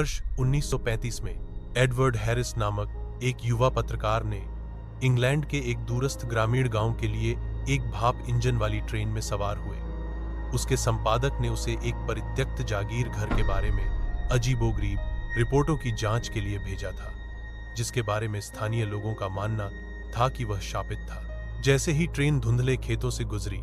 वर्ष 1935 में Edward Harris नामक एक युवा पत्रकार ने इंग्लैंड के एक दूरस्थ ग्रामीण गांव के लिए एक भाप इंजन वाली ट्रेन में सवार हुए। उसके संपादक ने उसे एक परित्यक्त जागीर घर के बारे में अजीबोगरीब रिपोर्टों की जांच के लिए भेजा था, जिसके बारे में स्थानीय लोगों का मानना था कि वह शापित था। जैसे ही ट्रेन धुंधले खेतों से गुजरी,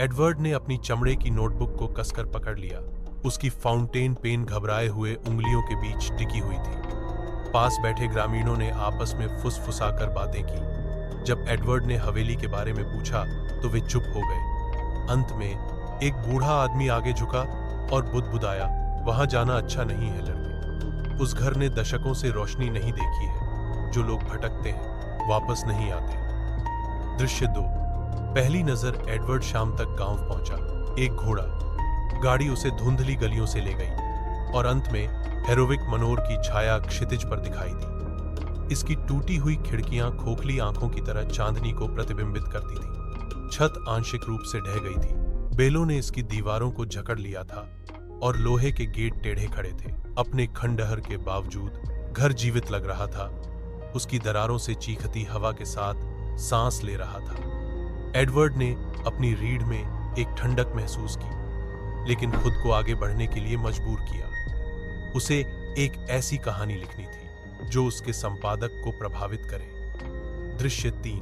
एडवर्ड ने अपनी चमड़े की नोटबुक को कसकर पकड़ लिया। उसकी फाउंटेन पेन घबराए हुए उंगलियों के बीच टिकी हुई थी। पास बैठे ग्रामीणों ने आपस में फुसफुसाकर बातें की। जब एडवर्ड ने हवेली के बारे में पूछा तो वे चुप हो गए। अंत में एक बूढ़ा आदमी आगे झुका और बुदबुदाया, वहां जाना अच्छा नहीं है लड़के। उस घर ने दशकों से रोशनी नहीं देखी है। जो लोग भटकते हैं वापस नहीं आते। दृश्य 2। पहली नजर एडवर्ड शाम तक गांव पहुंचा। एक घोड़ा गाड़ी उसे धुंधली गलियों से ले गई और अंत में हेरोइक मनोर की छाया क्षितिज पर दिखाई दी। इसकी टूटी हुई खिड़कियां खोखली आंखों की तरह चांदनी को प्रतिबिंबित करती थी। छत आंशिक रूप से ढह गई थी। बेलों ने इसकी दीवारों को जकड़ लिया था और लोहे के गेट टेढ़े खड़े थे। अपने खंडहर के बावजूद घर जीवित लग रहा था। उसकी दरारों से चीखती हवा के साथ सांस ले रहा था। एडवर्ड ने अपनी रीढ़ में एक ठंडक महसूस की, लेकिन खुद को आगे बढ़ने के लिए मजबूर किया। उसे एक ऐसी कहानी लिखनी थी जो उसके संपादक को प्रभावित करे। दृश्य 3।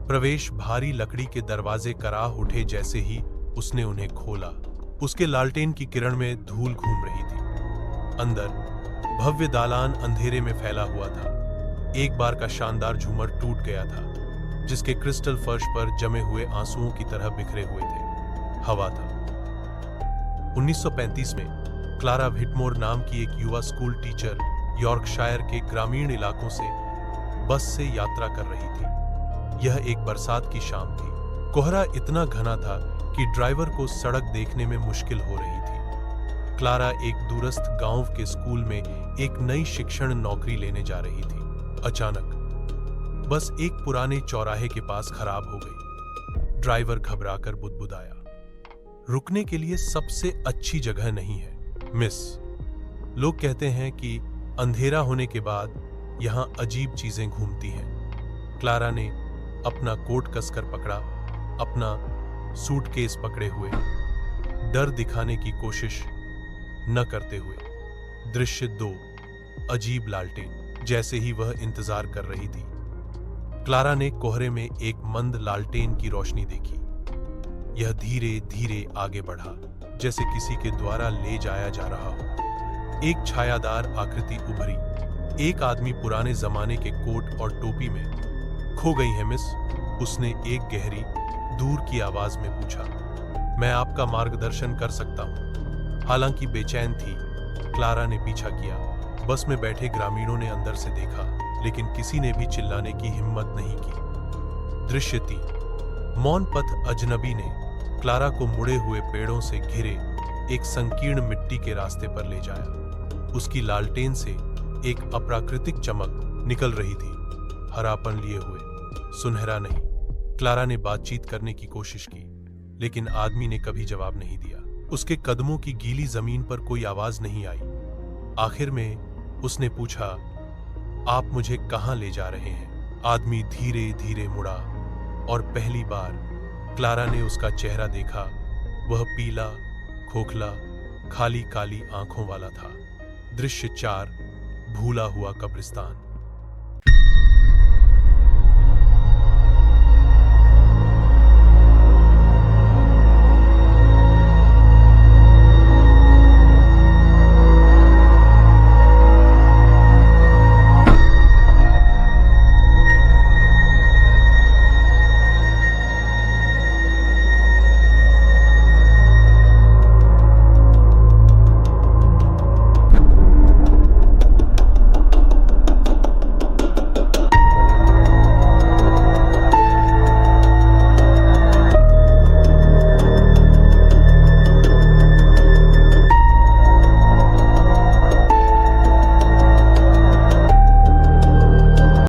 प्रवेश भारी लकड़ी के दरवाजे कराह उठे। जैसे ही उसने उन्हें खोला, उसके लालटेन की किरण में धूल घूम रही थी। अंदर भव्य दालान अंधेरे में फैला हुआ था। एक बार का शानदार झूमर टूट गया था, जिसके क्रिस्टल फर्श पर जमे हुए आंसुओं की तरह बिखरे हुए थे। हवा था। 1935 में क्लारा व्हिटमोर नाम की एक युवा स्कूल टीचर यॉर्कशायर के ग्रामीण इलाकों से बस से यात्रा कर रही थी। यह एक बरसात की शाम थी। कोहरा इतना घना था कि ड्राइवर को सड़क देखने में मुश्किल हो रही थी। क्लारा एक दूरस्थ गांव के स्कूल में एक नई शिक्षण नौकरी लेने जा रही थी। अचानक बस एक पुराने चौराहे के पास खराब हो गई। ड्राइवर घबराकर बुदबुदाया, रुकने के लिए सबसे अच्छी जगह नहीं है मिस। लोग कहते हैं कि अंधेरा होने के बाद यहां अजीब चीजें घूमती हैं। क्लारा ने अपना कोट कसकर पकड़ा, अपना सूटकेस पकड़े हुए, डर दिखाने की कोशिश न करते हुए। दृश्य 2। अजीब लालटेन। जैसे ही वह इंतजार कर रही थी, क्लारा ने कोहरे में एक मंद लालटेन की रोशनी देखी। यह धीरे धीरे आगे बढ़ा, जैसे किसी के द्वारा ले जाया जा रहा हो। एक छायादार आकृति उभरी। एक आदमी पुराने जमाने के कोट और टोपी में। खो गई है मिस? उसने एक गहरी, दूर की आवाज में पूछा। मैं आपका मार्गदर्शन कर सकता हूं। हालांकि बेचैन थी, क्लारा ने पीछा किया। बस में बैठे ग्रामीणों ने अंदर से देखा, लेकिन किसी ने भी चिल्लाने की हिम्मत नहीं की। दृश्य 3। मौन पथ अजनबी ने क्लारा को मुड़े हुए पेड़ों से घिरे एक संकीर्ण मिट्टी के रास्ते पर ले जाया। उसकी लालटेन से एक अप्राकृतिक चमक निकल रही थी, हरापन लिए हुए, सुनहरा नहीं। क्लारा ने बातचीत करने की कोशिश की, लेकिन आदमी ने कभी जवाब नहीं दिया। उसके कदमों की गीली जमीन पर कोई आवाज नहीं आई। आखिर में उसने पूछा, आप मुझे कहां ले जा रहे हैं? आदमी धीरे धीरे मुड़ा और पहली बार क्लारा ने उसका चेहरा देखा। वह पीला, खोखला, खाली काली आंखों वाला था। दृश्य 4। भूला हुआ कब्रिस्तान।